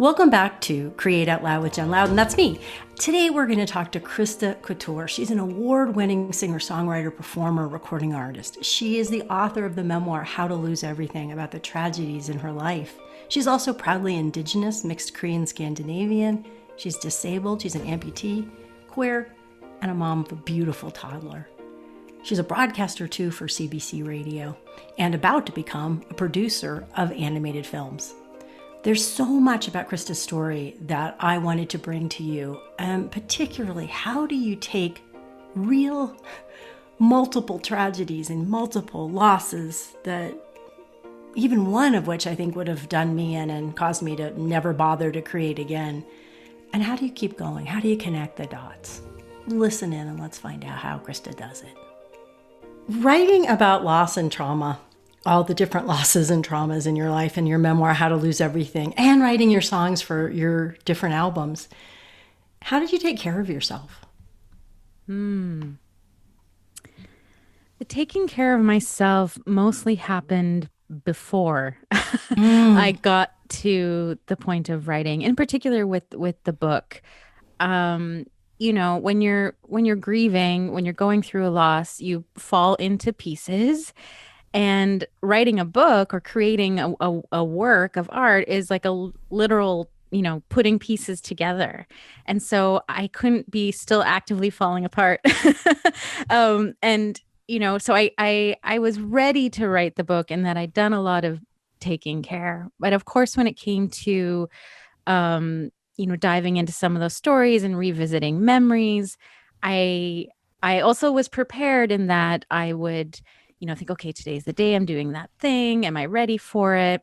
Welcome back to Create Out Loud with Jen Loud, and that's me. Today we're going to talk to Christa Couture. She's an award-winning singer-songwriter, performer, recording artist. She is the author of the memoir, How to Lose Everything, about the tragedies in her life. She's also proudly indigenous, mixed Korean Scandinavian. She's disabled, she's an amputee, queer, and a mom of a beautiful toddler. She's a broadcaster too for CBC Radio, and about to become a producer of animated films. There's so much about Christa's story that I wanted to bring to you, and particularly, how do you take real multiple tragedies and multiple losses, that even one of which I think would have done me in and caused me to never bother to create again, and how do you keep going? How do you connect the dots? Listen in and let's find out how Christa does it. Writing about loss and trauma, all the different losses and traumas in your life, and your memoir, How to Lose Everything, and writing your songs for your different albums. How did you take care of yourself? The taking care of myself mostly happened before I got to the point of writing, in particular with the book. You know, when you're grieving, when you're going through a loss, you fall into pieces. And writing a book or creating a work of art is like a literal, putting pieces together. And so I couldn't be still actively falling apart. So I was ready to write the book, and that I'd done a lot of taking care. But of course, when it came to, diving into some of those stories and revisiting memories, I also was prepared in that I would think, okay, today's the day I'm doing that thing. Am I ready for it?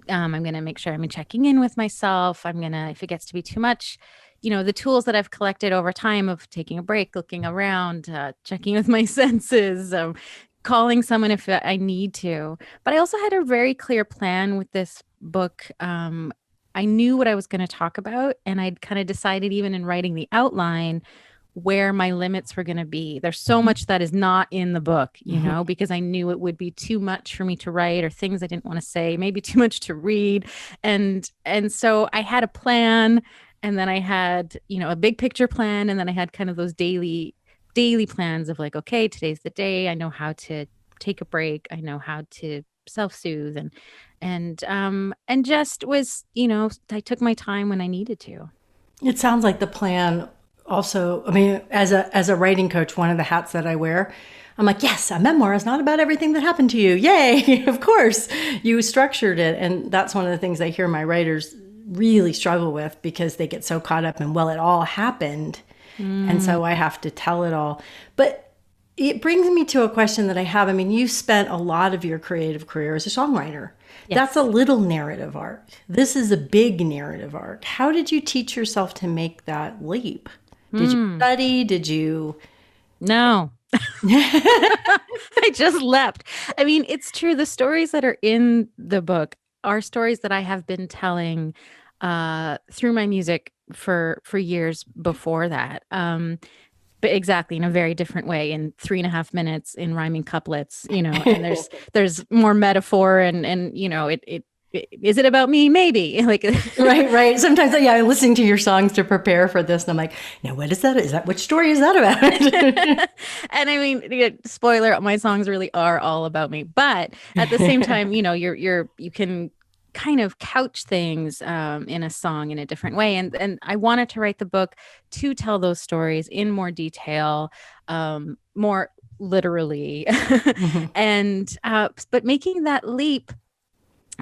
I'm going to make sure I'm checking in with myself. If it gets to be too much, the tools that I've collected over time of taking a break, looking around, checking with my senses, calling someone if I need to. But I also had a very clear plan with this book. I knew what I was going to talk about, and I'd kind of decided, even in writing the outline, where my limits were going to be. There's so much that is not in the book, because I knew it would be too much for me to write, or things I didn't want to say, maybe too much to read. And so I had a plan, and then I had, a big picture plan. And then I had kind of those daily plans of like, okay, today's the day. I know how to take a break. I know how to self-soothe and just was, I took my time when I needed to. It sounds like the plan. Also, I mean, as a writing coach, one of the hats that I wear, I'm like, yes, a memoir is not about everything that happened to you. Yay, of course, you structured it. And that's one of the things I hear my writers really struggle with, because they get so caught up in, well, it all happened. And so I have to tell it all. But it brings me to a question that I have. I mean, you spent a lot of your creative career as a songwriter. Yes. That's a little narrative art. This is a big narrative art. How did you teach yourself to make that leap? Did you study? Did you? No. I just leapt. I mean, it's true. The stories that are in the book are stories that I have been telling through my music for years before that. But exactly in a very different way, in 3.5 minutes, in rhyming couplets, and there's more metaphor and it is it about me? Maybe. Like right. Sometimes, I'm listening to your songs to prepare for this, and I'm like, now what is that? Which story is that about? And I mean, spoiler, my songs really are all about me. But at the same time, you can kind of couch things in a song in a different way. And I wanted to write the book to tell those stories in more detail, more literally, and but making that leap.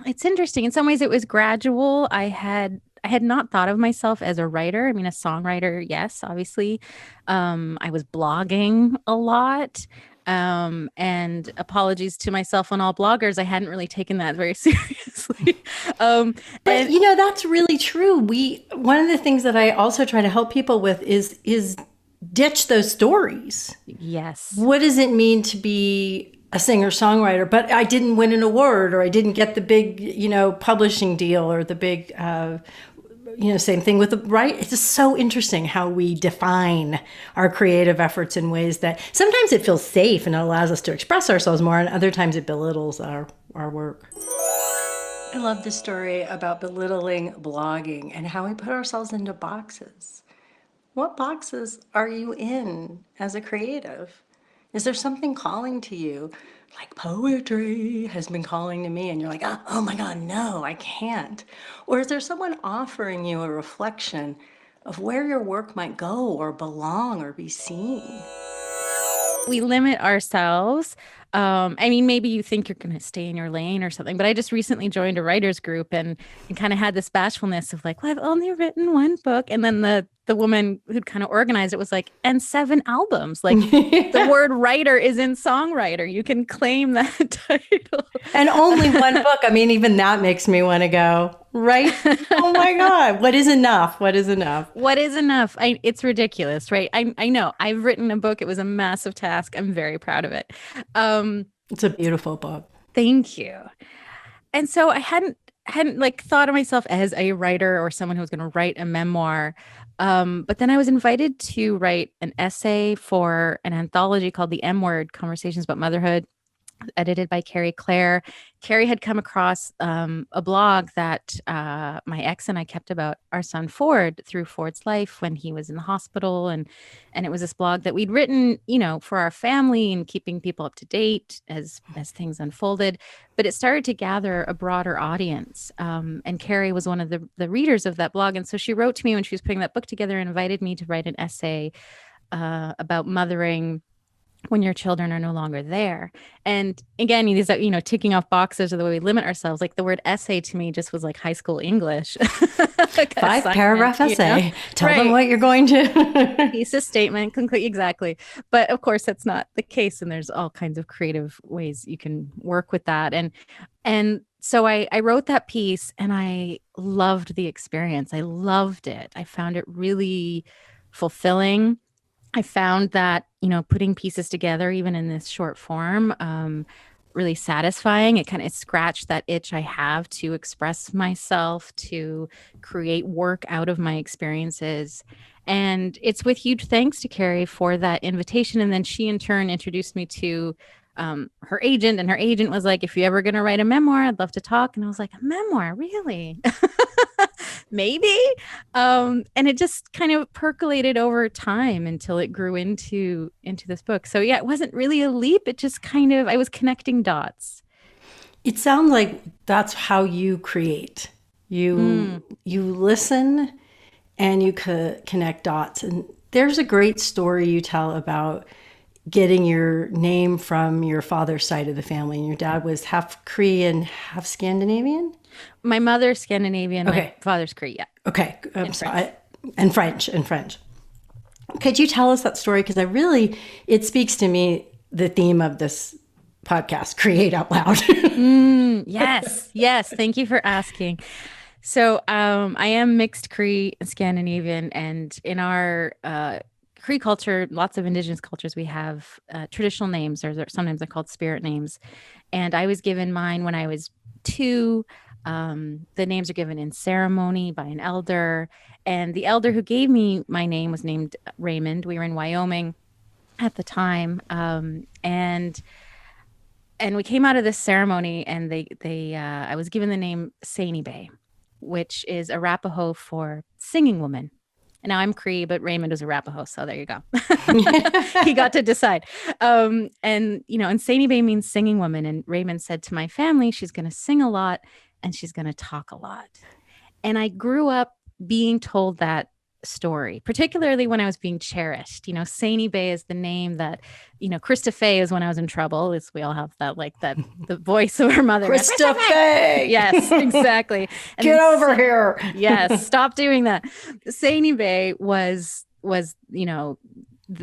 It's interesting. In some ways, it was gradual. I had not thought of myself as a writer. I mean, a songwriter, yes, obviously. I was blogging a lot. And apologies to myself and all bloggers. I hadn't really taken that very seriously. But that's really true. One of the things that I also try to help people with is ditch those stories. Yes. What does it mean to be a singer-songwriter, but I didn't win an award, or I didn't get the big, publishing deal, or the big, same thing with right? It's just so interesting how we define our creative efforts in ways that sometimes it feels safe and it allows us to express ourselves more, and other times it belittles our work. I love the story about belittling blogging and how we put ourselves into boxes. What boxes are you in as a creative? Is there something calling to you, like poetry has been calling to me, and you're like, oh my God, no, I can't? Or is there someone offering you a reflection of where your work might go or belong or be seen? We limit ourselves. I mean, maybe you think you're going to stay in your lane or something, but I just recently joined a writer's group and kind of had this bashfulness of like, well, I've only written one book. And then the woman who'd kind of organized it was like, and 7 albums. Like the word writer is in songwriter. You can claim that title. And only one book. I mean, even that makes me want to go, right? Oh my God. What is enough? What is enough? What is enough? It's ridiculous, right? I know. I've written a book. It was a massive task. I'm very proud of it. It's a beautiful book. Thank you. And so I hadn't like thought of myself as a writer or someone who was going to write a memoir. But then I was invited to write an essay for an anthology called The M Word: Conversations About Motherhood, edited by Carrie Clare. Carrie had come across a blog that my ex and I kept about our son Ford through Ford's life when he was in the hospital, and it was this blog that we'd written, you know, for our family and keeping people up to date as things unfolded. But it started to gather a broader audience, and Carrie was one of the readers of that blog, and so she wrote to me when she was putting that book together and invited me to write an essay about mothering when your children are no longer there. And again, these are, you know, ticking off boxes are the way we limit ourselves. Like the word essay to me just was like high school English. 5-paragraph essay. You know? Tell them what you're going to. Thesis statement, conclude. Exactly. But of course, that's not the case. And there's all kinds of creative ways you can work with that. And so I wrote that piece and I loved the experience. I loved it. I found it really fulfilling. I found that, you know, putting pieces together, even in this short form, really satisfying. It scratched that itch I have to express myself, to create work out of my experiences. And it's with huge thanks to Carrie for that invitation. And then she in turn introduced me to her agent, and her agent was like, if you're ever going to write a memoir, I'd love to talk. And I was like, a memoir, really? Maybe. And it just kind of percolated over time until it grew into this book. So yeah, it wasn't really a leap. It just kind of, I was connecting dots. It sounds like that's how you create. You listen and you connect dots. And there's a great story you tell about getting your name from your father's side of the family. And your dad was half Cree and half Scandinavian? My mother's Scandinavian, okay. My father's Cree, yeah. Okay, and French. Could you tell us that story? Because it speaks to me, the theme of this podcast, Create Out Loud. Yes. Thank you for asking. So I am mixed Cree and Scandinavian, and in our Cree culture, lots of indigenous cultures, we have traditional names, or sometimes they're called spirit names. And I was given mine when I was 2. The names are given in ceremony by an elder. And the elder who gave me my name was named Raymond. We were in Wyoming at the time. And we came out of this ceremony, and I was given the name Saini Bay, which is Arapaho for singing woman. And now I'm Cree, but Raymond was Arapaho, so there you go. He got to decide. And, you know, and Saini Bay means singing woman. And Raymond said to my family, she's going to sing a lot and she's going to talk a lot. And I grew up being told that story, particularly when I was being cherished. You know, Saini Bay is the name that, you know, Christa Faye is when I was in trouble. We all have that, like that, the voice of her mother. Christa Faye! Yes, exactly. And get over here. Yes, stop doing that. Saini Bay was, you know,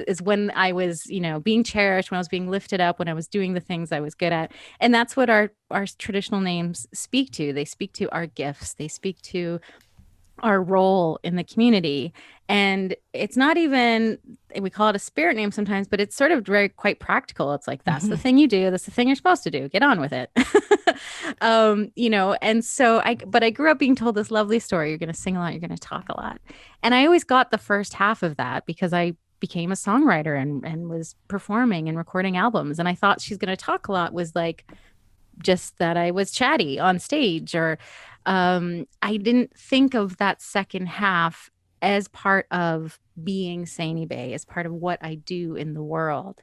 is when I was, you know, being cherished, when I was being lifted up, when I was doing the things I was good at. And that's what our traditional names speak to. They speak to our gifts. They speak to our role in the community. And it's not even, we call it a spirit name sometimes, but it's sort of quite practical. It's like, that's the thing you do. That's the thing you're supposed to do. Get on with it. You know, and so I grew up being told this lovely story. You're going to sing a lot. You're going to talk a lot. And I always got the first half of that because I became a songwriter and was performing and recording albums. And I thought she's going to talk a lot was like just that I was chatty on stage, or I didn't think of that second half as part of being Saini Bay, as part of what I do in the world.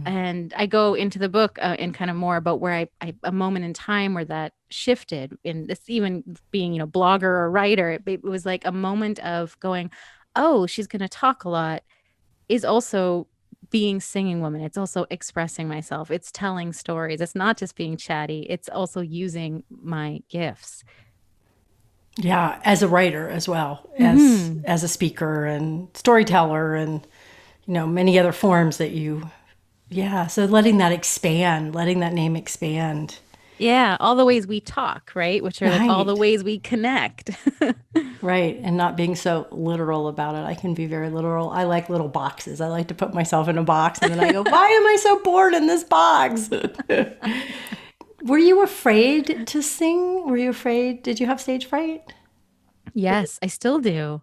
And I go into the book and kind of more about where a moment in time where that shifted, in this, even being, blogger or writer, it was like a moment of going, oh, she's going to talk a lot, is also being singing woman. It's also expressing myself. It's telling stories. It's not just being chatty. It's also using my gifts. Yeah, as a writer as well, Mm-hmm. as a speaker and storyteller, and many other forms that you. Yeah, so letting that expand, letting that name expand. Yeah, all the ways we talk, right? Which are like all the Right. ways we connect. Right, and not being so literal about it. I can be very literal. I like little boxes. I like to put myself in a box, and then I go, why am I so bored in this box? Were you afraid to sing? Were you afraid? Did you have stage fright? Yes, I still do.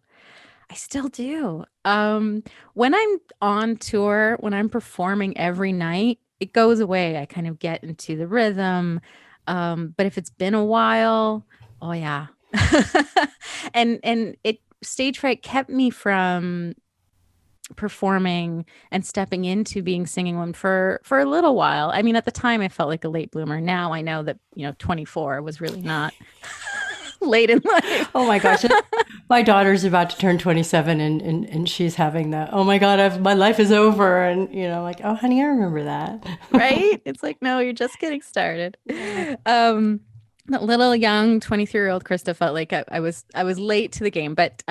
I still do. When I'm on tour, when I'm performing every night, it goes away. I kind of get into the rhythm. But if it's been a while, oh yeah. And it stage fright kept me from performing and stepping into being singing woman for a little while. I mean, at the time I felt like a late bloomer. Now I know that, 24 was really not late in life. Oh my gosh. My daughter's about to turn 27, and she's having that, oh my God, my life is over. And, like, oh, honey, I remember that. Right? It's like, no, you're just getting started. That little young 23-year-old Krista felt like I was late to the game, but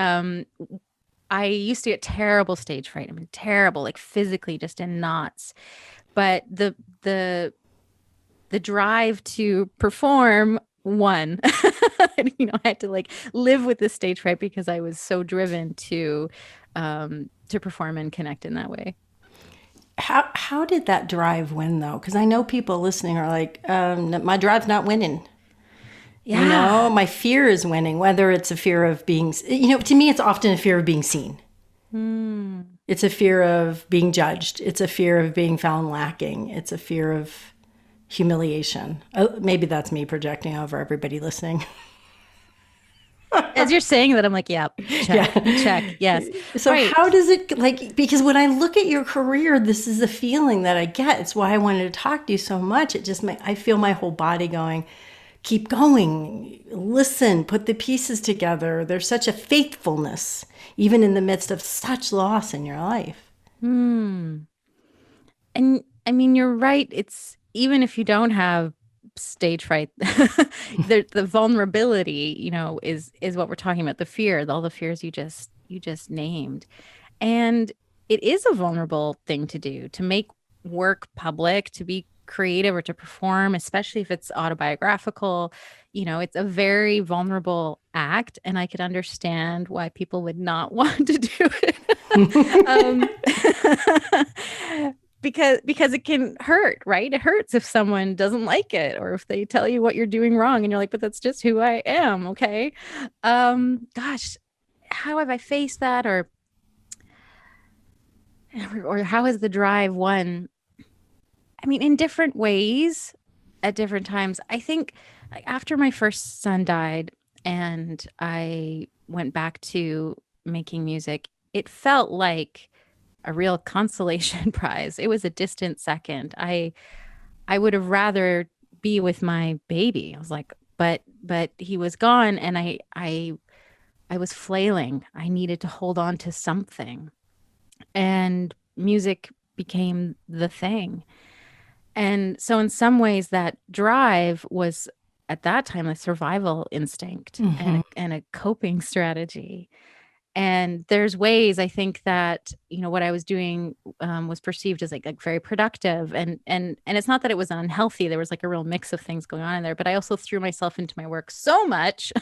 I used to get terrible stage fright. I mean, terrible, like physically just in knots. But the drive to perform won. I had to like live with this stage fright because I was so driven to perform and connect in that way. How did that drive win, though? Because I know people listening are like, my drive's not winning. Yeah. My fear is winning, whether it's a fear of being, to me, it's often a fear of being seen. Hmm. It's a fear of being judged. It's a fear of being found lacking. It's a fear of humiliation. Maybe that's me projecting over everybody listening. As you're saying that, I'm like, yeah, check, Yeah. check. Yes. So Right. how does it, like, because when I look at your career, this is the feeling that I get. It's why I wanted to talk to you so much. I feel my whole body going, keep going, listen, put the pieces together. There's such a faithfulness, even in the midst of such loss in your life. Hmm. And I mean, you're right. It's even if you don't have stage fright, the vulnerability, is what we're talking about. The fear, all the fears you just named. And it is a vulnerable thing to do, to make work public, to be creative or to perform, especially if it's autobiographical. It's a very vulnerable act. And I could understand why people would not want to do it. um, because it can hurt, right? It hurts if someone doesn't like it, or if they tell you what you're doing wrong and you're like, but that's just who I am. Okay. Gosh, how have I faced that? Or how has the drive won? I mean, in different ways at different times. I think, like, after my first son died and I went back to making music, it felt like a real consolation prize. It was a distant second. I would have rather be with my baby. I was like, but he was gone, and I was flailing. I needed to hold on to something. And music became the thing. And so, in some ways, that drive was at that time a survival instinct and a coping strategy. And there's ways I think that, what I was doing was perceived as like very productive. And it's not that it was unhealthy. There was like a real mix of things going on in there. But I also threw myself into my work so much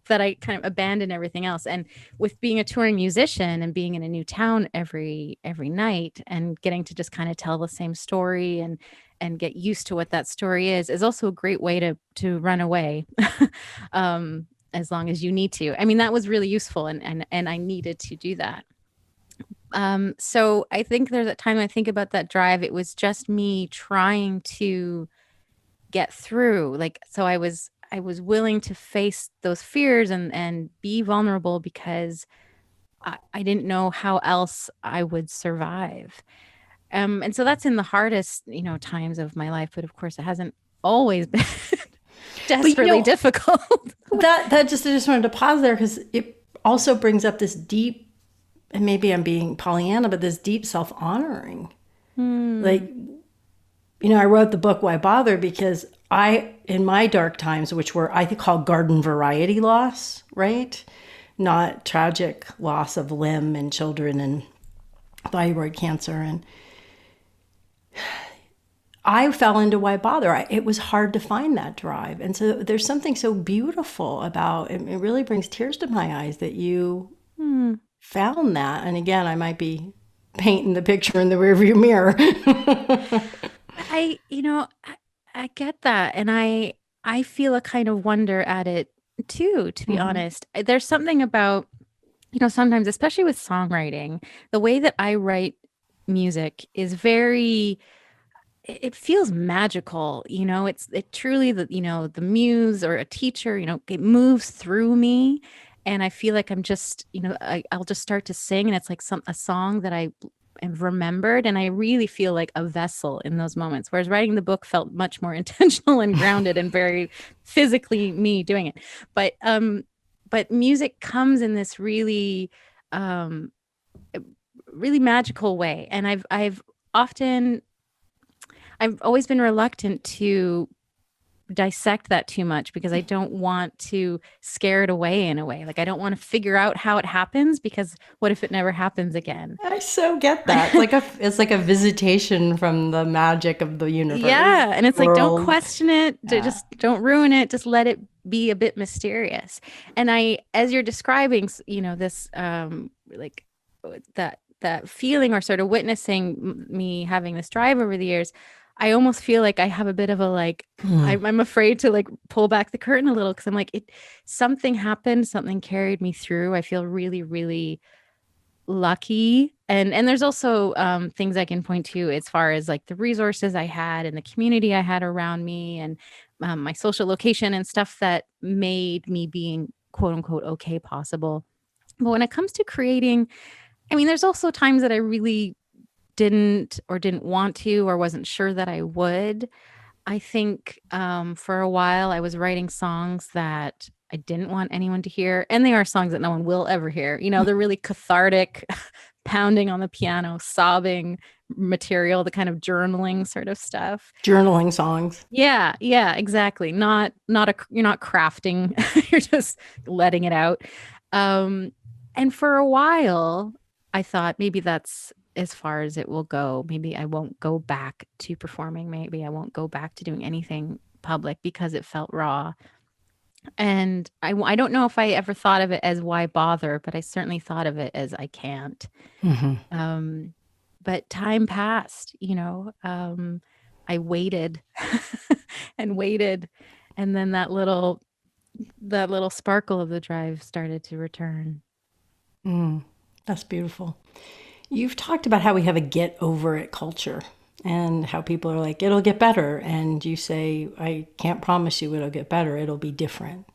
that I kind of abandoned everything else. And with being a touring musician and being in a new town every night and getting to just kind of tell the same story and get used to what that story is also a great way to run away. As long as you need to. I mean, that was really useful, and I needed to do that. So I think there's a time I think about that drive. It was just me trying to get through. Like, so I was willing to face those fears and be vulnerable because I didn't know how else I would survive. And so that's in the hardest, times of my life. But of course, it hasn't always been But desperately difficult. that just, I just wanted to pause there because it also brings up this deep, and maybe I'm being Pollyanna, but this deep self-honoring. Like, I wrote the book Why Bother because in my dark times, which were I call garden variety loss, right? Not tragic loss of limb and children and thyroid cancer. And I fell into Why Bother. It was hard to find that drive. And so there's something so beautiful about it. It really brings tears to my eyes that you found that. And again, I might be painting the picture in the rearview mirror. I, you know, I get that. And I feel a kind of wonder at it too, to be honest. There's something about, sometimes, especially with songwriting, the way that I write music is very, it feels magical. It truly, the muse or a teacher, it moves through me. And I feel like I'm just, I'll just start to sing and it's like a song that I have remembered. And I really feel like a vessel in those moments. Whereas writing the book felt much more intentional and grounded and very physically me doing it. But music comes in this really, really magical way. And I've always been reluctant to dissect that too much because I don't want to scare it away in a way. Like I don't want to figure out how it happens because what if it never happens again? I so get that. It's like a visitation from the magic of the universe. Yeah, and it's like don't world. question it, just don't ruin it, just let it be a bit mysterious. And as you're describing, this like that feeling or sort of witnessing me having this drive over the years, I almost feel like I have a bit of a like I'm afraid to like pull back the curtain a little because I'm like something happened, something carried me through. I feel really, really lucky. And there's also things I can point to as far as like the resources I had and the community I had around me and my social location and stuff that made me being quote unquote okay possible. But when it comes to creating, I mean, there's also times that I really didn't want to or wasn't sure that I would. I think for a while I was writing songs that I didn't want anyone to hear. And they are songs that no one will ever hear. They're really cathartic, pounding on the piano, sobbing material, the kind of journaling sort of stuff. Journaling songs. Yeah, exactly. You're not crafting, you're just letting it out. And for a while, I thought maybe that's as far as it will go. Maybe I won't go back to performing. Maybe I won't go back to doing anything public because it felt raw. And I don't know if I ever thought of it as why bother, but I certainly thought of it as I can't. But time passed, I waited and waited. And then that little sparkle of the drive started to return. That's beautiful. You've talked about how we have a get over it culture and how people are like, it'll get better. And you say, I can't promise you it'll get better. It'll be different.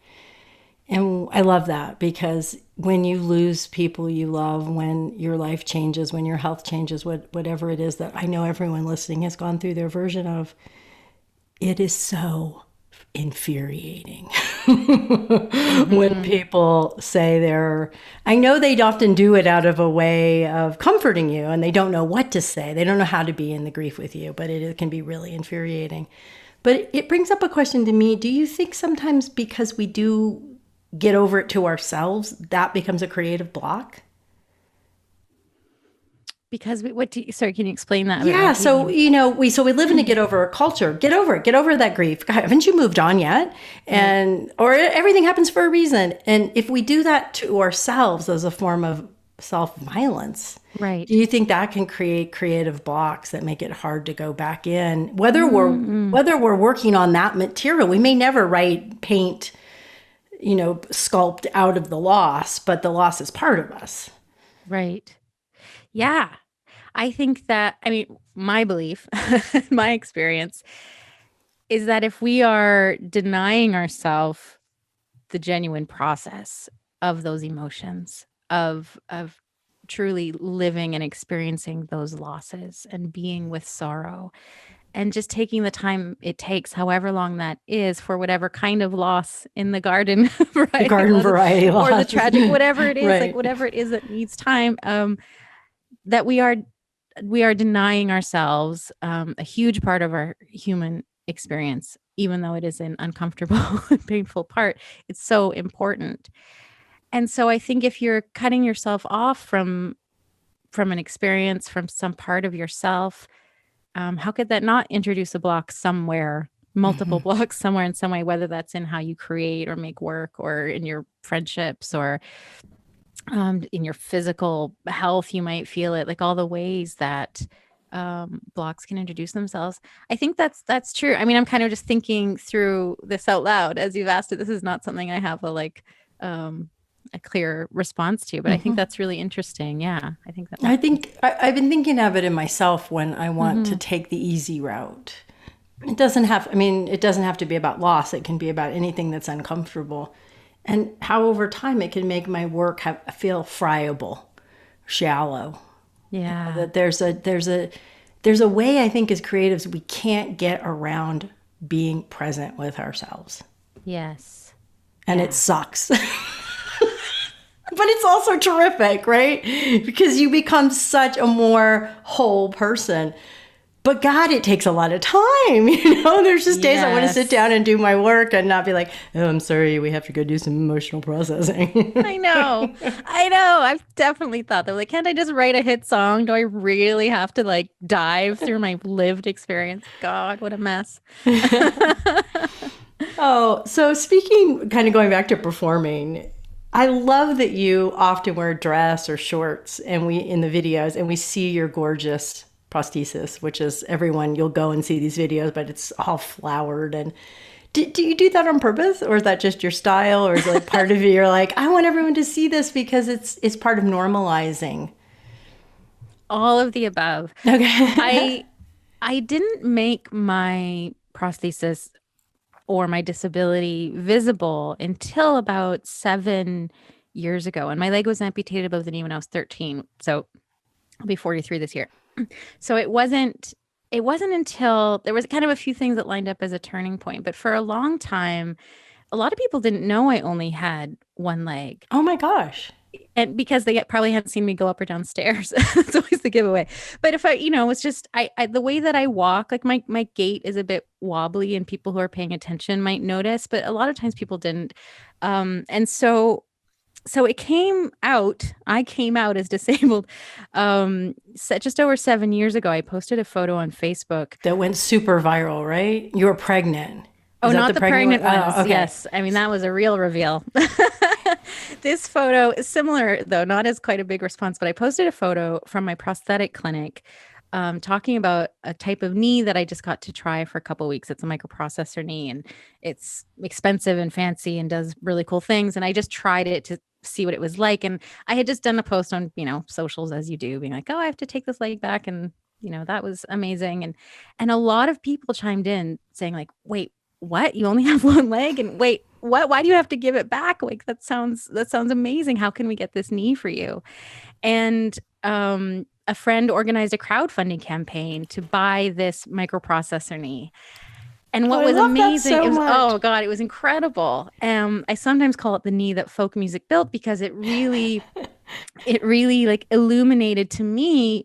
And I love that because when you lose people you love, when your life changes, when your health changes, whatever it is that I know everyone listening has gone through their version of, it is so infuriating when people say I know they often do it out of a way of comforting you and they don't know what to say. They don't know how to be in the grief with you, but it can be really infuriating. But it brings up a question to me. Do you think sometimes because we do get over it to ourselves, that becomes a creative block? Because sorry, can you explain that? Yeah, so we live in a get over it culture. Get over it. Get over that grief. God, haven't you moved on yet? And or everything happens for a reason. And if we do that to ourselves as a form of self-violence, right? Do you think that can create creative blocks that make it hard to go back in? Whether we're working on that material, we may never paint, sculpt out of the loss, but the loss is part of us. Right. Yeah. I think that, my belief, my experience is that if we are denying ourselves the genuine process of those emotions, of truly living and experiencing those losses and being with sorrow, and just taking the time it takes, however long that is, for whatever kind of loss in the garden The variety garden loss, variety or the loss. tragic, whatever it is, like Right. whatever it is that needs time, that we are denying ourselves a huge part of our human experience, even though it is an uncomfortable and painful part. It's so important. And so I think if you're cutting yourself off from an experience, from some part of yourself, how could that not introduce a block somewhere, multiple Mhm. blocks somewhere in some way, whether that's in how you create or make work, or in your friendships, or in your physical health? You might feel it, like all the ways that blocks can introduce themselves. I think that's true. I mean, I'm kind of just thinking through this out loud as you've asked it. This is not something I have um, a clear response to, but I think Mhm. that's really interesting. Yeah, I think that I makes sense. think I've been thinking of it in myself when I want to Mm-hmm. take the easy route. It doesn't have, I mean, it doesn't have to be about loss. It can be about anything that's uncomfortable. And how over time it can make my work feel friable, shallow. Yeah. That there's a way, I think, as creatives we can't get around being present with ourselves. Yes. And it Yeah. sucks. But it's also terrific, right? Because you become such a more whole person. But God, it takes a lot of time. There's just days I want to sit down Yes. and do my work and not be like, oh, I'm sorry, we have to go do some emotional processing. I know. I know. I've definitely thought that. Like, can't I just write a hit song? Do I really have to like dive through my lived experience? God, what a mess. Oh, so speaking, kind of going back to performing, I love that you often wear a dress or shorts and we in the videos and we see your gorgeous prosthesis, which is everyone, you'll go and see these videos, but it's all flowered. And do you do that on purpose, or is that just your style, or is it like part of you? You're like, I want everyone to see this because it's part of normalizing. All of the above. Okay. I I didn't make my prosthesis or my disability visible until about 7 years ago. And my leg was amputated above the knee when I was 13. So I'll be 43 this year. So it wasn't until there was kind of a few things that lined up as a turning point. But for a long time, a lot of people didn't know I only had one leg. Oh my gosh. And because they probably hadn't seen me go up or down stairs. That's always the giveaway. But if it's just the way that I walk, like my gait is a bit wobbly, and people who are paying attention might notice, but a lot of times people didn't. And so it came out, I came out as disabled just over 7 years ago. I posted a photo on Facebook. That went super viral, right? You were pregnant. Oh, Is that not the the pregnant one? pregnant ones. Oh, okay. Yes. I mean, that was a real reveal. This photo is similar, though, not as quite a big response, but I posted a photo from my prosthetic clinic talking about a type of knee that I just got to try for a couple of weeks. It's a microprocessor knee, and it's expensive and fancy and does really cool things. And I just tried it to see what it was like. And I had just done a post on, socials, as you do, being like, oh, I have to take this leg back. And, that was amazing. And a lot of people chimed in saying like, wait, what? You only have one leg? And wait, what? Why do you have to give it back? Like, that sounds amazing. How can we get this knee for you? And a friend organized a crowdfunding campaign to buy this microprocessor knee. And Oh, what I was love that amazing, so it was, much. oh God, it was incredible. I sometimes call it the knee that folk music built, because it really like illuminated to me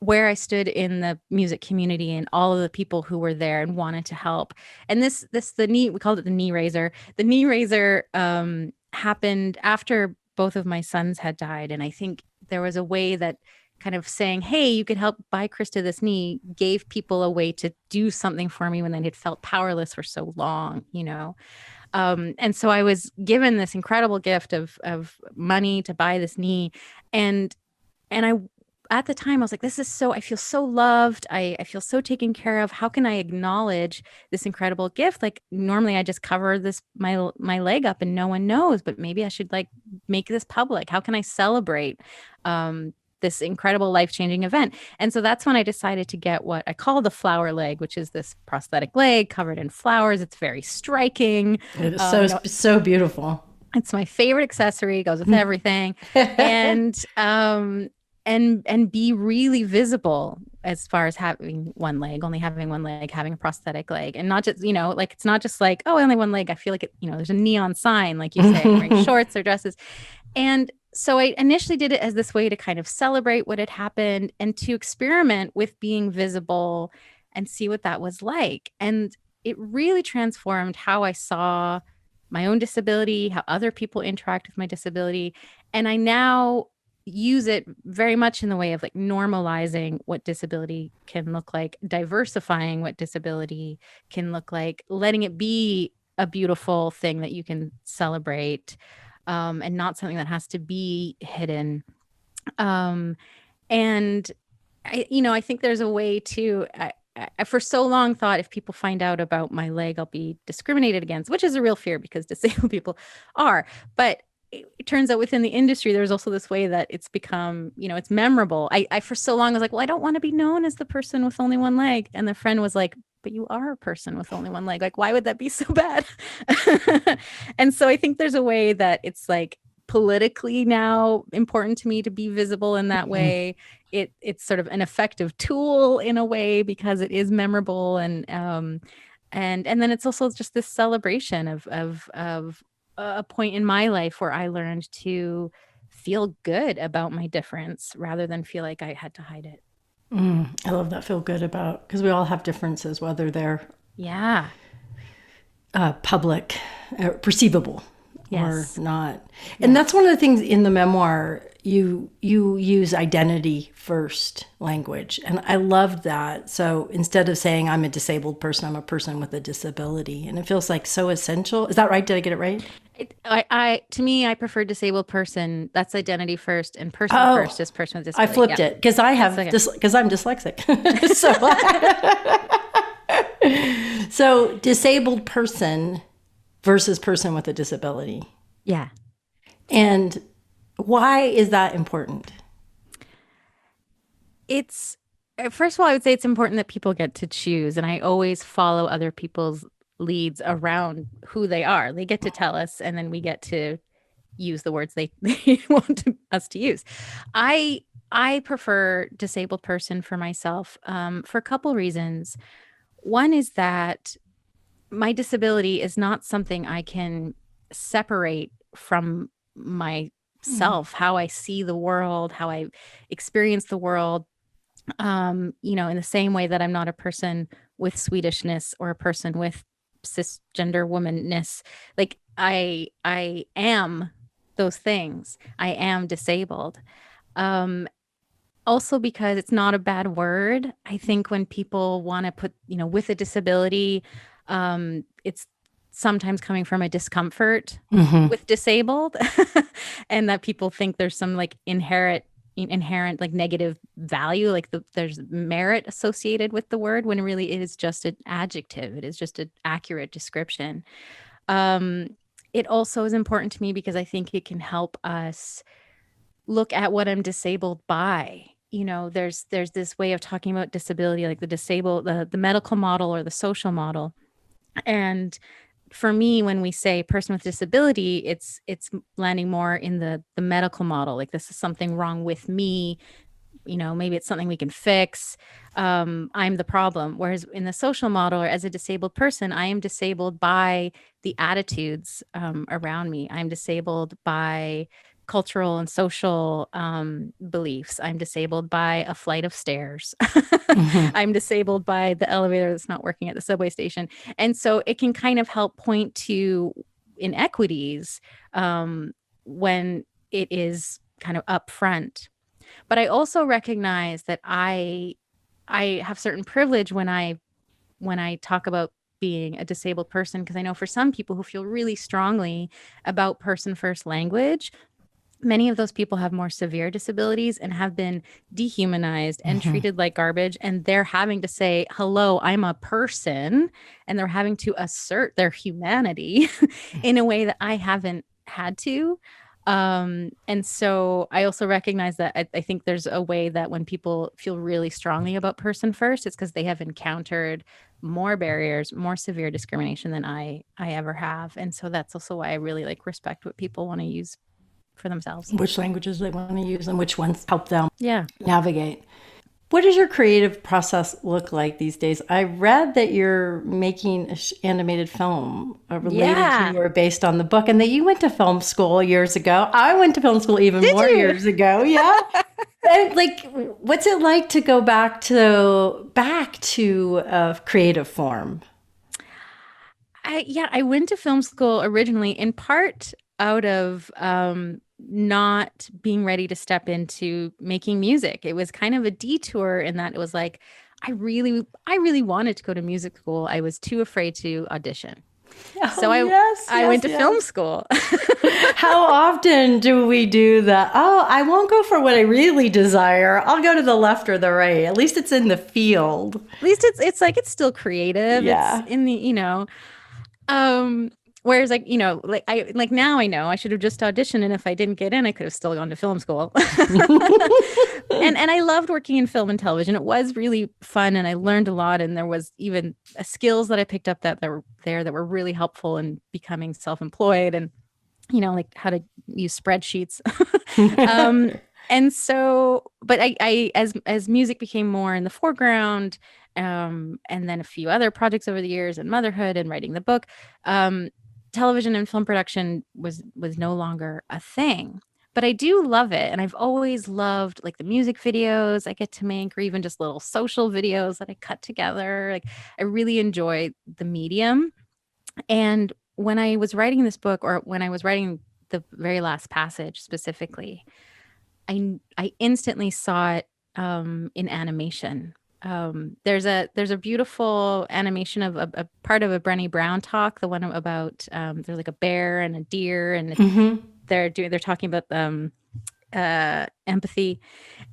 where I stood in the music community and all of the people who were there and wanted to help. And the knee, we called it the knee raiser. The knee raiser happened after both of my sons had died. And I think there was a way that kind of saying, hey, you could help buy Krista this knee, gave people a way to do something for me when they had felt powerless for so long. And so I was given this incredible gift of money to buy this knee. And I at the time I was like, I feel so loved. I feel so taken care of. How can I acknowledge this incredible gift? Like, normally I just cover my leg up and no one knows, but maybe I should like make this public. How can I celebrate this incredible life-changing event. And so that's when I decided to get what I call the flower leg, which is this prosthetic leg covered in flowers. It's very striking. It is so beautiful. It's my favorite accessory. It goes with everything. And be really visible as far as having one leg, only having one leg, having a prosthetic leg, and not just, like, it's not just like, oh, only one leg. I feel like it, there's a neon sign, like you say, wearing shorts or dresses. And so I initially did it as this way to kind of celebrate what had happened and to experiment with being visible and see what that was like. And it really transformed how I saw my own disability, how other people interact with my disability. And I now use it very much in the way of like normalizing what disability can look like, diversifying what disability can look like, letting it be a beautiful thing that you can celebrate, and not something that has to be hidden. And I think there's a way to, I for so long thought if people find out about my leg, I'll be discriminated against, which is a real fear because disabled people are. But it turns out within the industry, there's also this way that it's become, it's memorable. I for so long was like, well, I don't want to be known as the person with only one leg. And the friend was like, but you are a person with only one leg. Like, why would that be so bad? And so I think there's a way that it's like politically now important to me to be visible in that way. It's sort of an effective tool in a way because it is memorable. And then it's also just this celebration of a point in my life where I learned to feel good about my difference rather than feel like I had to hide it. I love that, feel good about, because we all have differences, whether they're public, perceivable, yes, or not. And that's one of the things in the memoir, you use identity first language. And I loved that. So instead of saying I'm a disabled person, I'm a person with a disability. And it feels like so essential. Is that right? Did I get it right? To me, I prefer disabled person. That's identity first, and person first is person with disability. I flipped it because because I'm dyslexic. So disabled person versus person with a disability. Yeah. And why is that important? It's, first of all, I would say it's important that people get to choose. And I always follow other people's leads around who they are. They get to tell us, and then we get to use the words they want us to use. I prefer disabled person for myself for a couple reasons. One is that my disability is not something I can separate from myself, how I see the world, how I experience the world. In the same way that I'm not a person with Swedishness or a person with cisgender womanness. Like I am those things. I am disabled. Also because it's not a bad word. I think when people want to put, with a disability, it's sometimes coming from a discomfort with disabled and that people think there's some like inherent like negative value, like there's merit associated with the word, when really it is just an adjective. It is just an accurate description. It also is important to me because I think it can help us look at what I'm disabled by. There's this way of talking about disability, like the medical model or the social model. And for me, when we say person with disability, it's landing more in the medical model. Like, this is something wrong with me. Maybe it's something we can fix. I'm the problem. Whereas in the social model, or as a disabled person, I am disabled by the attitudes around me. I'm disabled by cultural and social beliefs. I'm disabled by a flight of stairs. I'm disabled by the elevator that's not working at the subway station. And so it can kind of help point to inequities when it is kind of upfront. But I also recognize that I have certain privilege when I talk about being a disabled person, because I know for some people who feel really strongly about person first language, many of those people have more severe disabilities and have been dehumanized and treated like garbage. And they're having to say, hello, I'm a person. And they're having to assert their humanity in a way that I haven't had to. And so I also recognize that I think there's a way that when people feel really strongly about person first, it's because they have encountered more barriers, more severe discrimination than I ever have. And so that's also why I really like respect what people want to use for themselves. Which languages they want to use and which ones help them Yeah. navigate. What does your creative process look like these days? I read that you're making an animated film related to or based on the book, and that you went to film school years ago. I went to film school even more years ago. Yeah. And, like, what's it like to go back to a creative form? I went to film school originally in part out of not being ready to step into making music. It was kind of a detour in that it was like I really wanted to go to music school. I was too afraid to audition. So I went to film school. How often do we do that? Oh, I won't go for what I really desire. I'll go to the left or the right. At least it's in the field. At least it's like it's still creative. Yeah. It's in the. Whereas like now I know I should have just auditioned, and if I didn't get in, I could have still gone to film school. and I loved working in film and television. It was really fun, and I learned a lot, and there was even skills that I picked up that were there that were really helpful in becoming self-employed, and like how to use spreadsheets. And so, but I as music became more in the foreground, and then a few other projects over the years, and motherhood and writing the book, television and film production was no longer a thing. But I do love it, and I've always loved like the music videos I get to make, or even just little social videos that I cut together. Like I really enjoy the medium. And when I was writing this book, or when I was writing the very last passage specifically, I instantly saw it in animation. There's a beautiful animation of a part of a Brené Brown talk, the one about there's like a bear and a deer, and they're talking about empathy,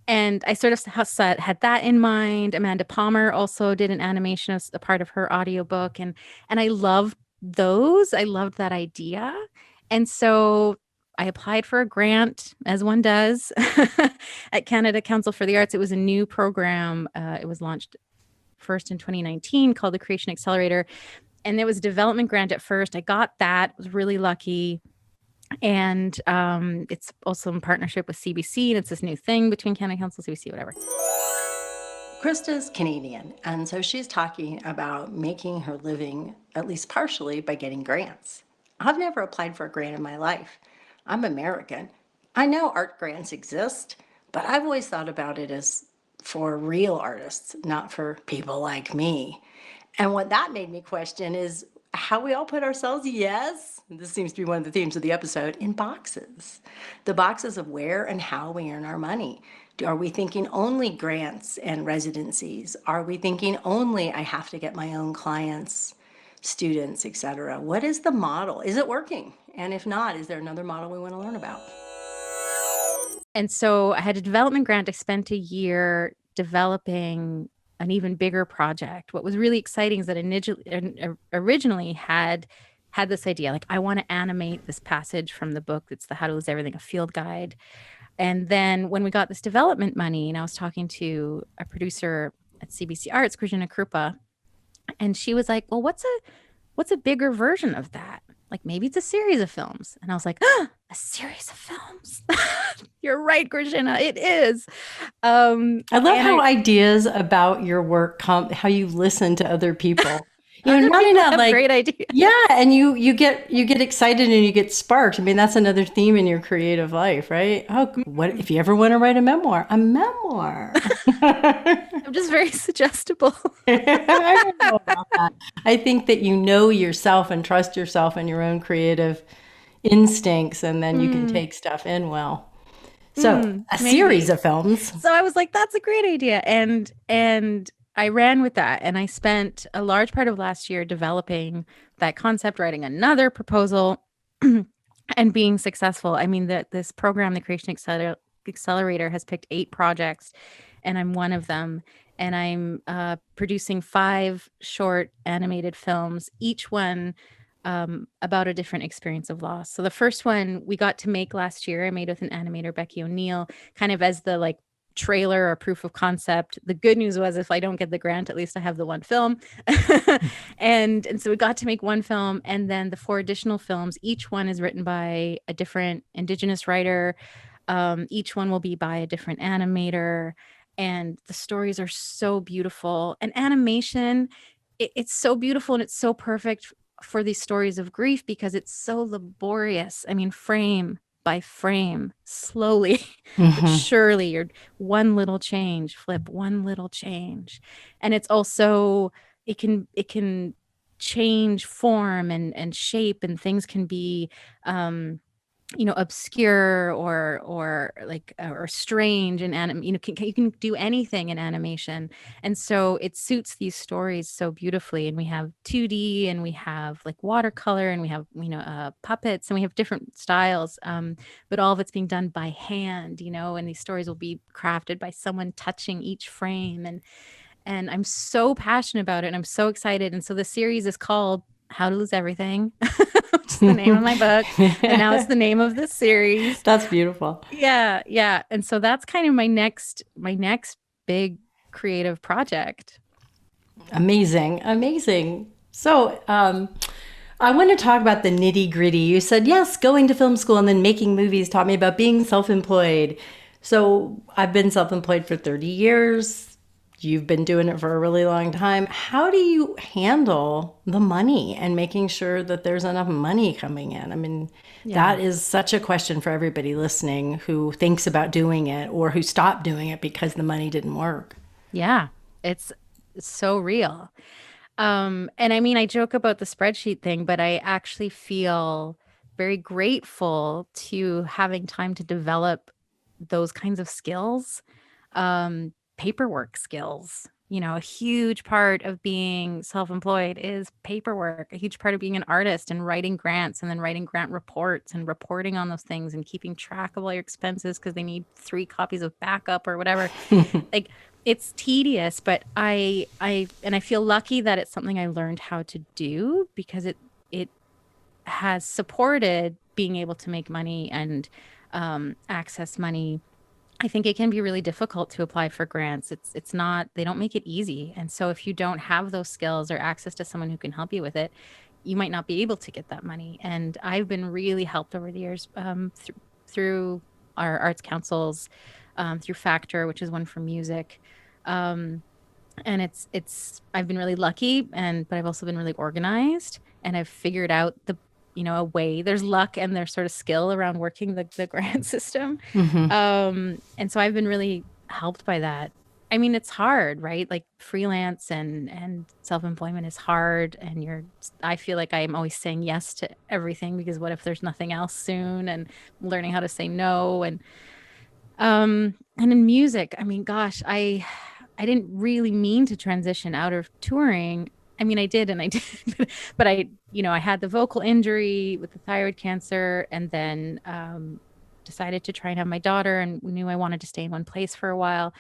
and I sort of had that in mind. Amanda Palmer also did an animation as a part of her audiobook, and I loved those. I loved that idea, and so I applied for a grant, as one does, at Canada Council for the Arts. It was a new program. It was launched first in 2019 called the Creation Accelerator. And there was a development grant at first. I got that. I was really lucky. And it's also in partnership with CBC. And it's this new thing between Canada Council, CBC, whatever. Krista's Canadian, and so she's talking about making her living, at least partially, by getting grants. I've never applied for a grant in my life. I'm American. I know art grants exist, but I've always thought about it as for real artists, not for people like me. And what that made me question is how we all put ourselves, yes, this seems to be one of the themes of the episode, in boxes. The boxes of where and how we earn our money. Are we thinking only grants and residencies? Are we thinking only I have to get my own clients, students, etc.? What is the model? Is it working? And if not, is there another model we want to learn about? And so I had a development grant. I spent a year developing an even bigger project. What was really exciting is that originally had this idea, like I want to animate this passage from the book. It's the How to Lose Everything, a field guide. And then when we got this development money, and I was talking to a producer at CBC Arts, Krishna Krupa, and she was like, well, what's a bigger version of that? Like maybe it's a series of films. And I was like, a series of films. You're right, Krishna. It is. I love how ideas about your work come, how you listen to other people. Not in a like great idea. Yeah, and you get excited and you get sparked. I mean, that's another theme in your creative life, right? Oh, what if you ever want to write a memoir? A memoir. I'm just very suggestible. I don't know about that. I think that you know yourself and trust yourself and your own creative instincts, and then you can take stuff in well. So a series of films. So I was like, that's a great idea, and I ran with that, and I spent a large part of last year developing that concept, writing another proposal, and being successful. I mean, this program, the Creation Accelerator, has picked 8 projects, and I'm one of them. And I'm producing 5 short animated films, each one about a different experience of loss. So the first one we got to make last year, I made with an animator, Becky O'Neill, kind of as the like trailer or proof of concept. The good news was if I don't get the grant, at least I have the one film. and so we got to make one film, and then the 4 additional films, each one is written by a different indigenous writer. Each one will be by a different animator, and the stories are so beautiful. And animation, it's so beautiful and it's so perfect for these stories of grief because it's so laborious. I mean, frame by frame, slowly but surely, you're one little change, flip one little change. And it's also, it can change form and shape, and things can be obscure or like or strange and you can do anything in animation. And so it suits these stories so beautifully. And we have 2D, and we have like watercolor, and we have puppets, and we have different styles, but all of it's being done by hand, and these stories will be crafted by someone touching each frame. And I'm so passionate about it, and I'm so excited. And so the series is called How to Lose Everything, which is the name of my book. And now it's the name of the series. That's beautiful. Yeah. Yeah. And so that's kind of my next big creative project. Amazing. Amazing. So, I want to talk about the nitty gritty. You said, yes, going to film school and then making movies taught me about being self-employed. So I've been self-employed for 30 years. You've been doing it for a really long time. How do you handle the money and making sure that there's enough money coming in? I mean, that is such a question for everybody listening who thinks about doing it or who stopped doing it because the money didn't work. Yeah, it's so real. And I mean, I joke about the spreadsheet thing, but I actually feel very grateful to having time to develop those kinds of skills. Paperwork skills. A huge part of being self-employed is paperwork. A huge part of being an artist and writing grants, and then writing grant reports and reporting on those things and keeping track of all your expenses because they need 3 copies of backup or whatever. Like, it's tedious, but I feel lucky that it's something I learned how to do because it has supported being able to make money and access money. I think it can be really difficult to apply for grants. It's not, they don't make it easy. And so if you don't have those skills or access to someone who can help you with it, you might not be able to get that money. And I've been really helped over the years through our arts councils, through Factor, which is one for music. And I've been really lucky, but I've also been really organized, and I've figured out a way. There's luck and there's sort of skill around working the grant system. And so I've been really helped by that. I mean, it's hard, right? Like freelance and self-employment is hard. And I feel like I'm always saying yes to everything because what if there's nothing else soon, and learning how to say no. And in music, I mean, gosh, I didn't really mean to transition out of touring. I mean, I did, but I had the vocal injury with the thyroid cancer, and then decided to try and have my daughter, and knew I wanted to stay in one place for a while.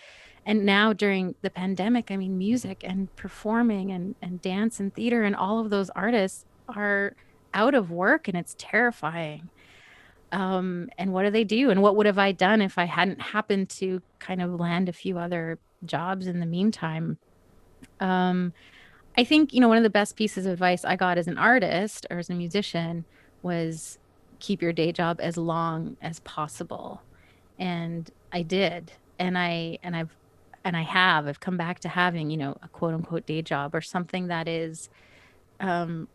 And now during the pandemic, I mean, music and performing and dance and theater and all of those artists are out of work, and it's terrifying. And what do they do? And what would have I done if I hadn't happened to kind of land a few other jobs in the meantime? I think, one of the best pieces of advice I got as an artist or as a musician was keep your day job as long as possible. And I did. I've come back to having, a quote unquote day job or something that is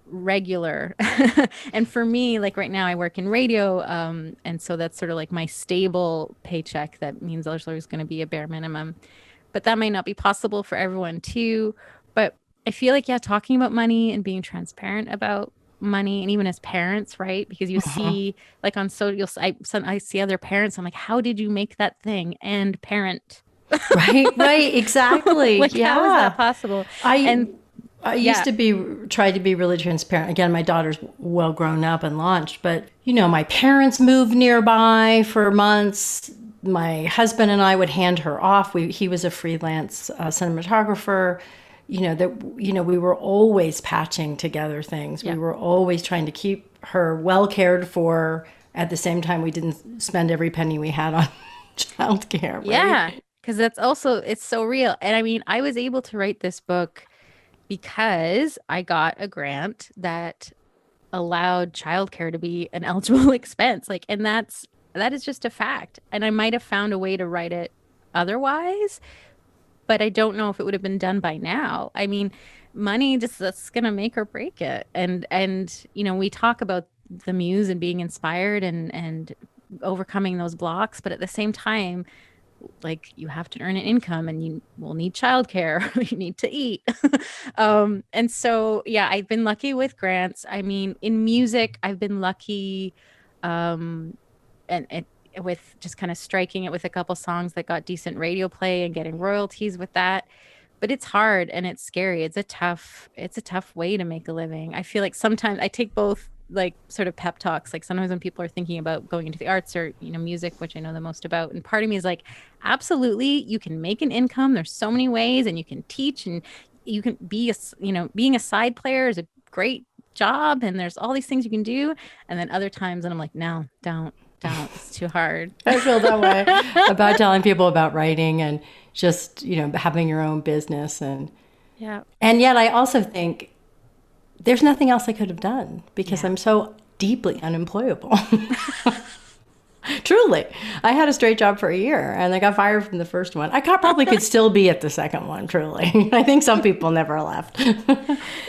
regular. And for me, like right now I work in radio. And so that's sort of like my stable paycheck. That means there's always going to be a bare minimum, but that might not be possible for everyone too. But I feel like, talking about money and being transparent about money, and even as parents, right? Because you see, like on social, I see other parents. I'm like, how did you make that thing? And parent, right, exactly. Like, how is that possible? I used to try to be really transparent. Again, my daughter's well grown up and launched, but my parents moved nearby for months. My husband and I would hand her off. He was a freelance cinematographer. we were always patching together things. Yeah. We were always trying to keep her well cared for. At the same time, we didn't spend every penny we had on childcare, right? Yeah, because that's also, it's so real. And I mean, I was able to write this book because I got a grant that allowed childcare to be an eligible expense. Like, and that is just a fact. And I might have found a way to write it otherwise, but I don't know if it would have been done by now. I mean, money just, that's gonna make or break it. And we talk about the muse and being inspired and overcoming those blocks, but at the same time, like, you have to earn an income and you will need childcare. You need to eat. And so, yeah, I've been lucky with grants. I mean, in music, I've been lucky, and with just kind of striking it with a couple songs that got decent radio play and getting royalties with that. But it's hard and it's scary. It's a tough way to make a living. I feel like sometimes I take both, like, sort of pep talks. Like, sometimes when people are thinking about going into the arts or, music, which I know the most about, and part of me is like, absolutely, you can make an income. There's so many ways, and you can teach, and you can be being a side player is a great job, and there's all these things you can do. And then other times, and I'm like, no, don't, it's too hard. I feel that way about telling people about writing and just, having your own business. And yet I also think there's nothing else I could have done because I'm so deeply unemployable. Truly. I had a straight job for a year and I got fired from the first one. I probably could still be at the second one, truly. I think some people never left.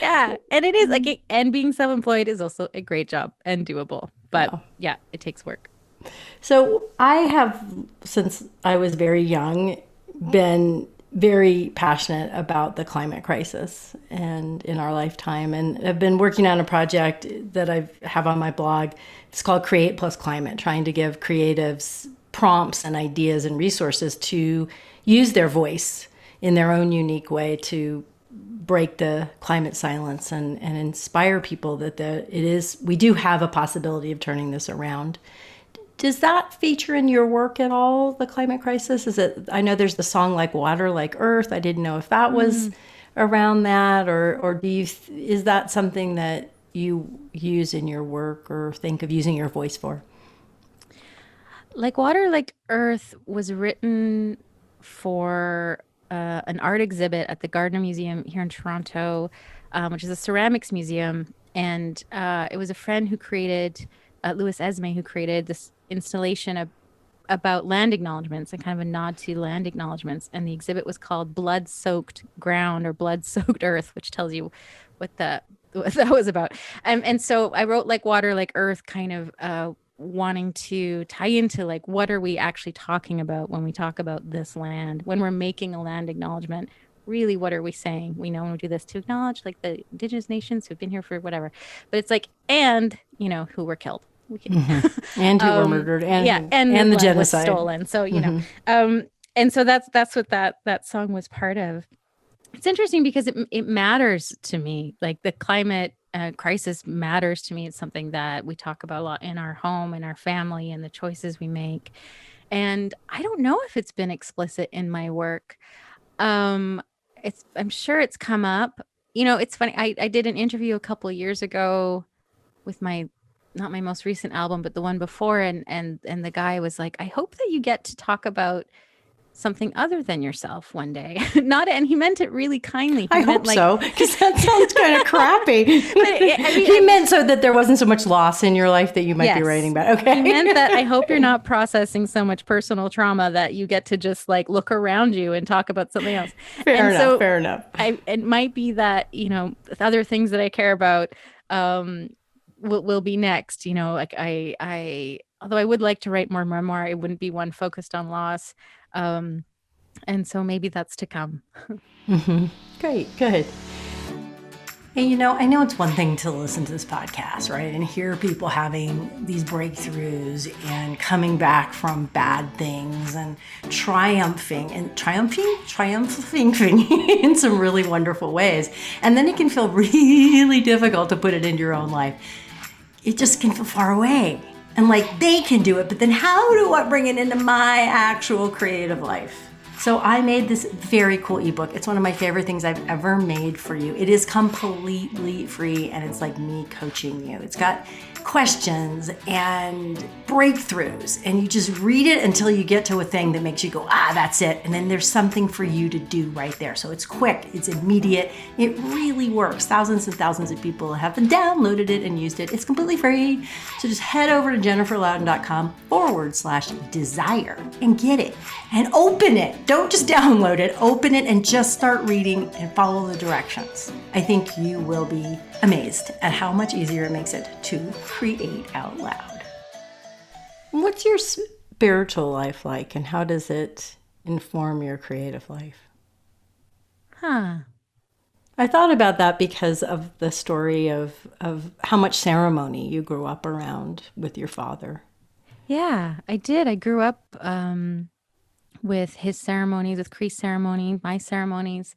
Yeah. And it is like, and being self-employed is also a great job and doable. But yeah, it takes work. So I have, since I was very young, been very passionate about the climate crisis and in our lifetime. And I've been working on a project that I have on my blog. It's called Create Plus Climate, trying to give creatives prompts and ideas and resources to use their voice in their own unique way to break the climate silence and inspire people that we do have a possibility of turning this around. Does that feature in your work at all, the climate crisis? I know there's the song Like Water, Like Earth. I didn't know if that was around that, or is that something that you use in your work or think of using your voice for? Like Water, Like Earth was written for an art exhibit at the Gardner Museum here in Toronto, which is a ceramics museum. And it was a friend who created, Louis Esme, who created this installation about land acknowledgements and kind of a nod to land acknowledgements. And the exhibit was called Blood-Soaked Ground or Blood-Soaked Earth, which tells you what that was about. And so I wrote Like Water, Like Earth, kind of wanting to tie into, like, what are we actually talking about when we talk about this land? When we're making a land acknowledgement, really, what are we saying? We know when we do this to acknowledge, like, the indigenous nations who've been here for whatever. But it's like, and, who were killed. And who were murdered, and the genocide was stolen. So and so that's what that song was part of. It's interesting because it matters to me. Like, the climate crisis matters to me. It's something that we talk about a lot in our home, in our family, and the choices we make. And I don't know if it's been explicit in my work. I'm sure it's come up. It's funny. I did an interview a couple of years ago with not my most recent album, but the one before. And the guy was like, I hope that you get to talk about something other than yourself one day. And he meant it really kindly. I hope so, because that sounds kind of crappy. He meant so that there wasn't so much loss in your life that you might be writing about. Okay. He meant that I hope you're not processing so much personal trauma that you get to just, like, look around you and talk about something else. Fair enough. It might be that, other things that I care about, will be next. Like, I although I would like to write more memoir, it wouldn't be one focused on loss. And so maybe that's to come. Great, good. And I know it's one thing to listen to this podcast, right? And hear people having these breakthroughs and coming back from bad things and triumphing in some really wonderful ways. And then it can feel really difficult to put it into your own life. It just can feel far away. And like, they can do it, but then how do I bring it into my actual creative life? So I made this very cool ebook. It's one of my favorite things I've ever made for you. It is completely free and it's like me coaching you. It's got questions and breakthroughs, and you just read it until you get to a thing that makes you go, that's it. And then there's something for you to do right there. So it's quick, it's immediate, it really works. Thousands and thousands of people have downloaded it and used it. It's completely free. So just head over to jenniferloudon.com/desire and get it and open it. Don't just download it, open it and just start reading and follow the directions. I think you will be amazed at how much easier it makes it to create out loud. What's your spiritual life like, and how does it inform your creative life? I thought about that because of the story of how much ceremony you grew up around with your father. Yeah, I did. I grew up with his ceremonies, with Cree ceremony, my ceremonies,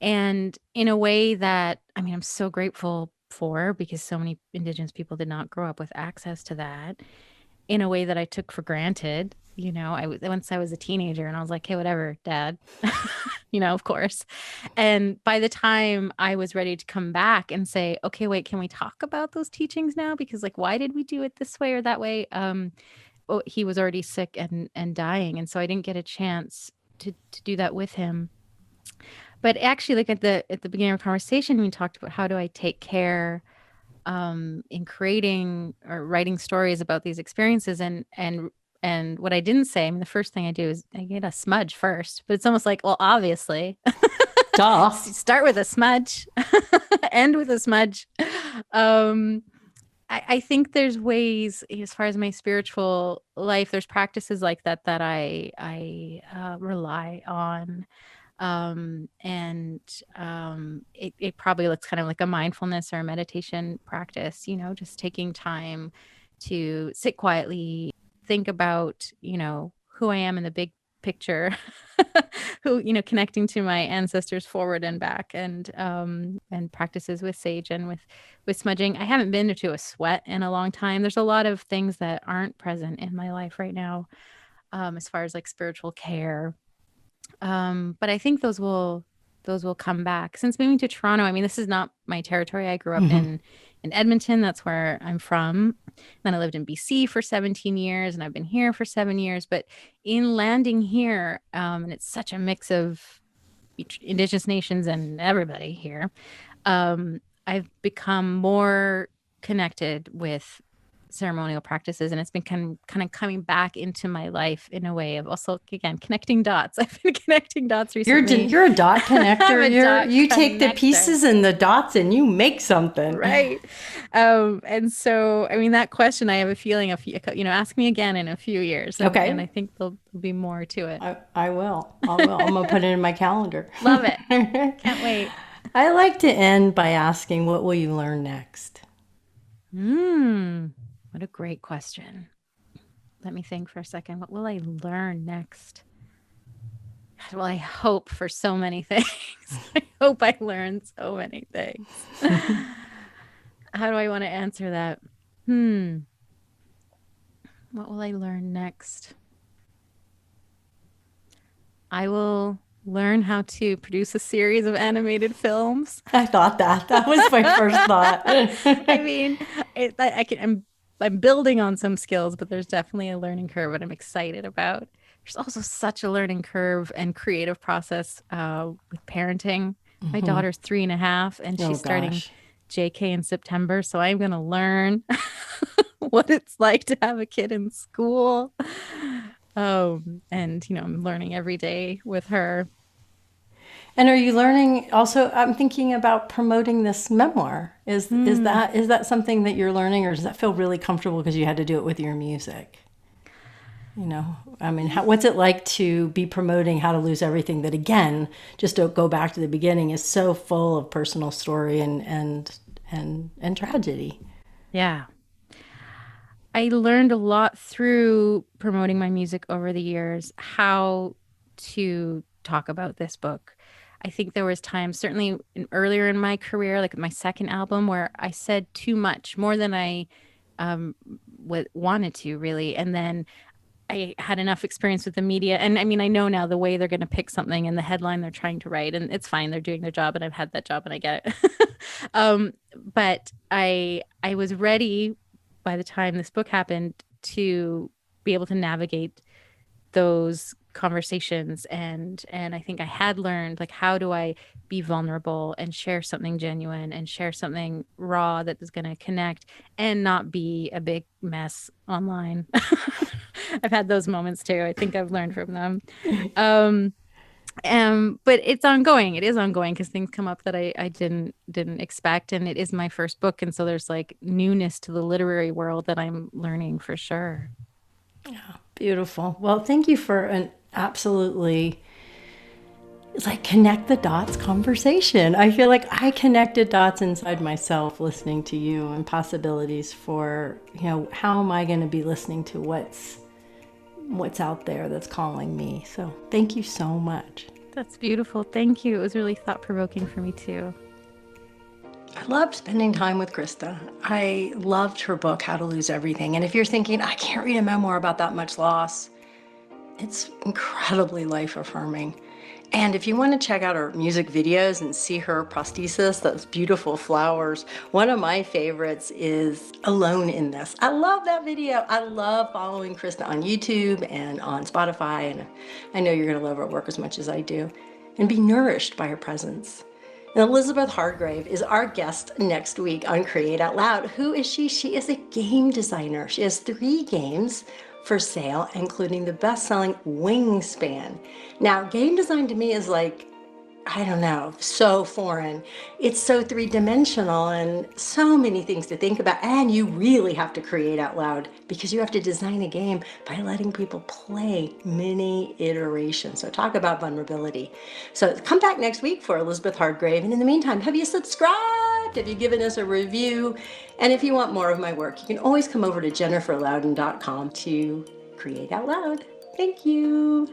and in a way that, I mean, I'm so grateful for, because so many Indigenous people did not grow up with access to that, in a way that I took for granted. Once I was a teenager and I was like, hey, whatever, Dad, of course. And by the time I was ready to come back and say, okay, wait, can we talk about those teachings now? Because why did we do it this way or that way? He was already sick and dying. And so I didn't get a chance to do that with him. But actually, at the beginning of the conversation, we talked about how do I take care in creating or writing stories about these experiences, and what I didn't say, I mean, the first thing I do is I get a smudge first, but it's almost like, well, obviously, duh. Start with a smudge, end with a smudge. I think there's ways, as far as my spiritual life, there's practices like that I rely on. It probably looks kind of like a mindfulness or a meditation practice, just taking time to sit quietly, think about, who I am in the big picture, connecting to my ancestors forward and back, and practices with sage and with smudging. I haven't been to a sweat in a long time. There's a lot of things that aren't present in my life right now, as far as spiritual care. But I think those will come back. Since moving to Toronto, I mean, this is not my territory. I grew up in Edmonton. That's where I'm from. Then I lived in BC for 17 years, and I've been here for 7 years. But in landing here, and it's such a mix of Indigenous nations and everybody here, I've become more connected with ceremonial practices, and it's been kind of coming back into my life in a way of also, again, connecting dots. I've been connecting dots recently. You're a dot connector. You take the pieces and the dots and you make something, right? And so, I mean, that question, I have a feeling ask me again in a few years. Okay. And I think there'll be more to it. I will. I'm gonna put it in my calendar. Love it. Can't wait. I like to end by asking, what will you learn next? What a great question. Let me think for a second. What will I learn next? Well, I hope for so many things. I hope I learn so many things. How do I want to answer that? What will I learn next? I will learn how to produce a series of animated films. I thought that was my first thought. I mean, I'm building on some skills, but there's definitely a learning curve that I'm excited about. There's also such a learning curve and creative process with parenting. My daughter's 3.5, and she's starting JK in September. So I'm going to learn what it's like to have a kid in school. And, I'm learning every day with her. And are you learning also? I'm thinking about promoting this memoir. Is that something that you're learning, or does that feel really comfortable because you had to do it with your music? I mean, what's it like to be promoting How to Lose Everything? That, again, just to go back to the beginning, is so full of personal story and tragedy. Yeah. I learned a lot through promoting my music over the years, how to talk about this book. I think there was times, certainly earlier in my career, like my second album, where I said too much, more than I wanted to, really. And then I had enough experience with the media. And I mean, I know now the way they're going to pick something and the headline they're trying to write, and it's fine. They're doing their job, and I've had that job and I get it. But I was ready by the time this book happened to be able to navigate those conversations, and I think I had learned, like, how do I be vulnerable and share something genuine and share something raw that is going to connect and not be a big mess online. I've had those moments too. I think I've learned from them. But it's ongoing. It is ongoing because things come up that I didn't expect, and it is my first book, and so there's like newness to the literary world that I'm learning for sure. Yeah, beautiful. Well, thank you for an absolutely like connect the dots conversation. I feel like I connected dots inside myself listening to you and possibilities for, how am I going to be listening to what's out there that's calling me. So thank you so much. That's beautiful. Thank you. It was really thought-provoking for me too. I loved spending time with Christa. I loved her book, How to Lose Everything. And if you're thinking, I can't read a memoir about that much loss, it's incredibly life affirming. And if you want to check out her music videos and see her prosthesis, those beautiful flowers, one of my favorites is Alone in This. I love that video. I love following Christa on YouTube and on Spotify. And I know you're going to love her work as much as I do and be nourished by her presence. And Elizabeth Hargrave is our guest next week on Create Out Loud. Who is she? She is a game designer. She has 3 games for sale, including the best-selling Wingspan. Now, game design to me is like, I don't know, so foreign. It's so 3-dimensional and so many things to think about. And you really have to create out loud because you have to design a game by letting people play many iterations. So talk about vulnerability. So come back next week for Elizabeth Hargrave. And in the meantime, have you subscribed? Have you given us a review? And if you want more of my work, you can always come over to jenniferloudon.com to create out loud. Thank you.